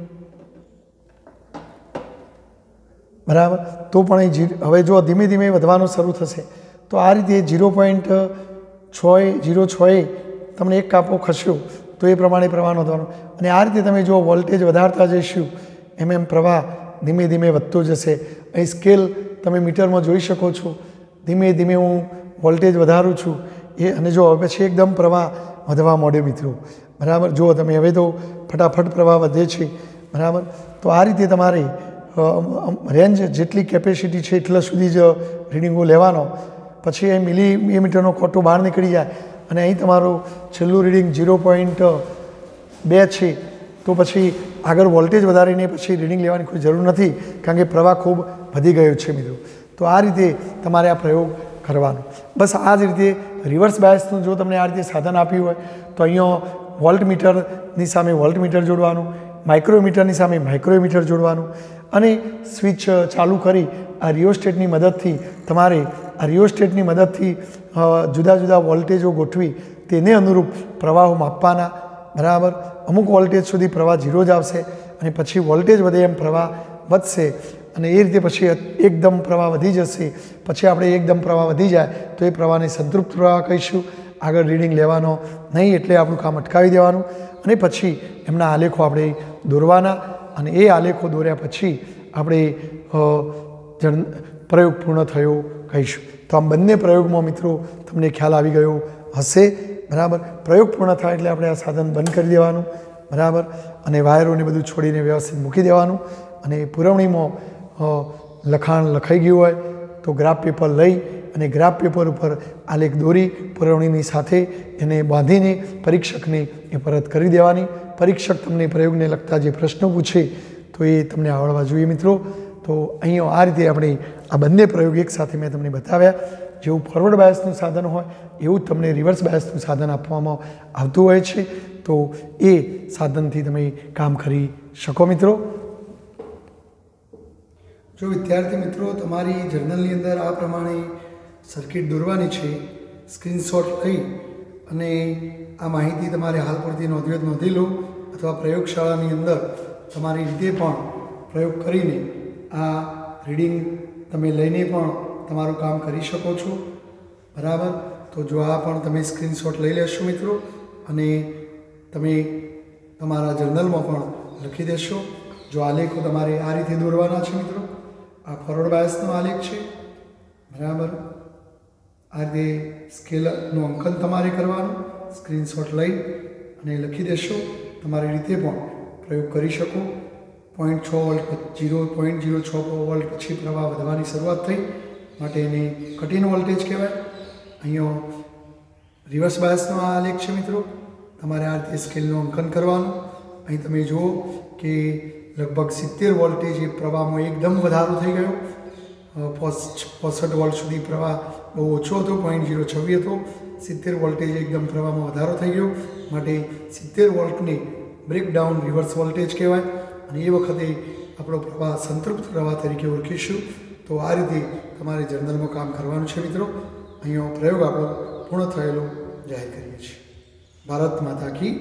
બરાબર। તો પણ અહીં હવે જો ધીમે ધીમે વધવાનું શરૂ થશે, તો આ રીતે 0.606 તમને એક કાપો ખસ્યો તો એ પ્રમાણે પ્રવાહ નોંધવાનો, અને આ રીતે તમે જો વોલ્ટેજ વધારતા જઈશું એમ પ્રવાહ ધીમે ધીમે વધતો જશે। અહીં સ્કેલ તમે મીટરમાં જોઈ શકો છો, ધીમે ધીમે હું વોલ્ટેજ વધારું છું એ, અને જો હવે પછી એકદમ પ્રવાહ વધવા માંડ્યો મિત્રો, બરાબર। જુઓ તમે હવે તો ફટાફટ પ્રવાહ વધે છે, બરાબર। તો આ રીતે તમારે રેન્જ જેટલી કેપેસિટી છે એટલા સુધી જ રીડિંગો લેવાનો, પછી અહીં મિલીમીટરનો કોટો બહાર નીકળી જાય અને અહીં તમારું છેલ્લું રીડિંગ 0.2 છે, તો પછી આગળ વોલ્ટેજ વધારીને પછી રીડિંગ લેવાની કોઈ જરૂર નથી, કારણ કે પ્રવાહ ખૂબ વધી ગયો છે મિત્રો। તો આ રીતે તમારે આ પ્રયોગ કરવાનો। બસ આ જ રીતે રિવર્સ બાયસનું જો તમને આ રીતે સાધન આપ્યું હોય તો અહીંયા વોલ્ટમીટરની સામે વોલ્ટમીટર જોડવાનું, માઇક્રોમીટરની સામે માઇક્રોમીટર જોડવાનું, અને સ્વિચ ચાલુ કરી આ રિયોસ્ટેટની મદદથી તમારે આ રિયોસ્ટેટની મદદથી જુદા જુદા વોલ્ટેજો ગોઠવી તેને અનુરૂપ પ્રવાહો માપવાના, બરાબર। અમુક વોલ્ટેજ સુધી પ્રવાહ 0 જ આવશે અને પછી વોલ્ટેજ વધે એમ પ્રવાહ વધશે, અને એ રીતે પછી એકદમ પ્રવાહ વધી જશે। પછી આપણે એકદમ પ્રવાહ વધી જાય તો એ પ્રવાહને સંતૃપ્ત પ્રવાહ કહીશું, આગળ રીડિંગ લેવાનો નહીં, એટલે આપણું કામ અટકાવી દેવાનું, અને પછી એમના આલેખો આપણે દોરવાના, અને એ આલેખો દોર્યા પછી આપણે પ્રયોગ પૂર્ણ થયો કહીશું। તો આમ બંને પ્રયોગમાં મિત્રો તમને ખ્યાલ આવી ગયો હશે, બરાબર। પ્રયોગ પૂર્ણ થાય એટલે આપણે આ સાધન બંધ કરી દેવાનું, બરાબર, અને વાયરોને બધું છોડીને વ્યવસ્થિત મૂકી દેવાનું, અને પુરવણીમાં લખાણ લખાઈ ગયું હોય તો ગ્રાફ પેપર લઈ અને ગ્રાફ પેપર ઉપર આલેખ દોરી પુરવણીની સાથે એને બાંધીને પરીક્ષકને એ પરત કરી દેવાની। પરીક્ષક તમને પ્રયોગને લગતા જે પ્રશ્નો પૂછે તો એ તમને આવડવા જોઈએ મિત્રો। તો અહીંયા આ રીતે આપણે આ બંને પ્રયોગ એકસાથે મેં તમને બતાવ્યા। જેવું ફોરવર્ડ બાયસનું સાધન હોય એવું જ તમને રિવર્સ બાયસનું સાધન આપવામાં આવતું હોય છે, તો એ સાધનથી તમે કામ કરી શકો મિત્રો। જો વિદ્યાર્થી મિત્રો તમારી જર્નલની અંદર આ પ્રમાણે સર્કિટ દોરવાની છે, સ્ક્રીનશોટ લઈ અને આ માહિતી તમારે હાલ પૂરતી નોંધવી નોંધી લો, અથવા પ્રયોગશાળાની અંદર તમારી રીતે પણ પ્રયોગ કરીને આ રીડિંગ તમે લઈને પણ તમારું કામ કરી શકો છો, બરાબર। તો જો આ પણ તમે સ્ક્રીનશોટ લઈ લેશો મિત્રો અને તમે તમારા જર્નલમાં પણ લખી દેશો। જો આલેખો તમારે આ રીતે દોરવાના છે મિત્રો, આ ફોરવર્ડ બાયસનો આલેખ છે, બરાબર। આ રીતે સ્કેલનું અંકન તમારે કરવાનું, સ્ક્રીનશોટ લઈ અને લખી દેશો, તમારી રીતે પણ પ્રયોગ કરી શકો। 0.6 વોલ્ટ 0.06 વોલ્ટ પછી પ્રવાહ વધવાની શરૂઆત થઈ, માટે એને કટ ઇન વોલ્ટેજ કહેવાય। અહીંયા રિવર્સ બાયસનો આ આલેખ છે મિત્રો, તમારે આ રીતે સ્કેલનું અંકન કરવાનું। અહીં તમે જુઓ કે લગભગ 70 વોલ્ટેજ એ પ્રવાહમાં એકદમ વધારો થઈ ગયો, 65 વોલ્ટ સુધી પ્રવાહ બહુ ઓછો હતો, 0.026 હતો, 70 વોલ્ટેજ એકદમ પ્રવાહમાં વધારો થઈ ગયો, માટે 70 વોલ્ટને બ્રેકડાઉન રિવર્સ વોલ્ટેજ કહેવાય, અને એ વખતે આપણો પ્રવાહ સંતૃપ્ત પ્રવાહ તરીકે ઓળખીશું। તો આ રીતે તમારે જર્નલમાં કામ કરવાનું છે મિત્રો। અહીંયા પ્રયોગ આપણો પૂર્ણ થયેલો જાહેર કરીએ છીએ। ભારત માતા કી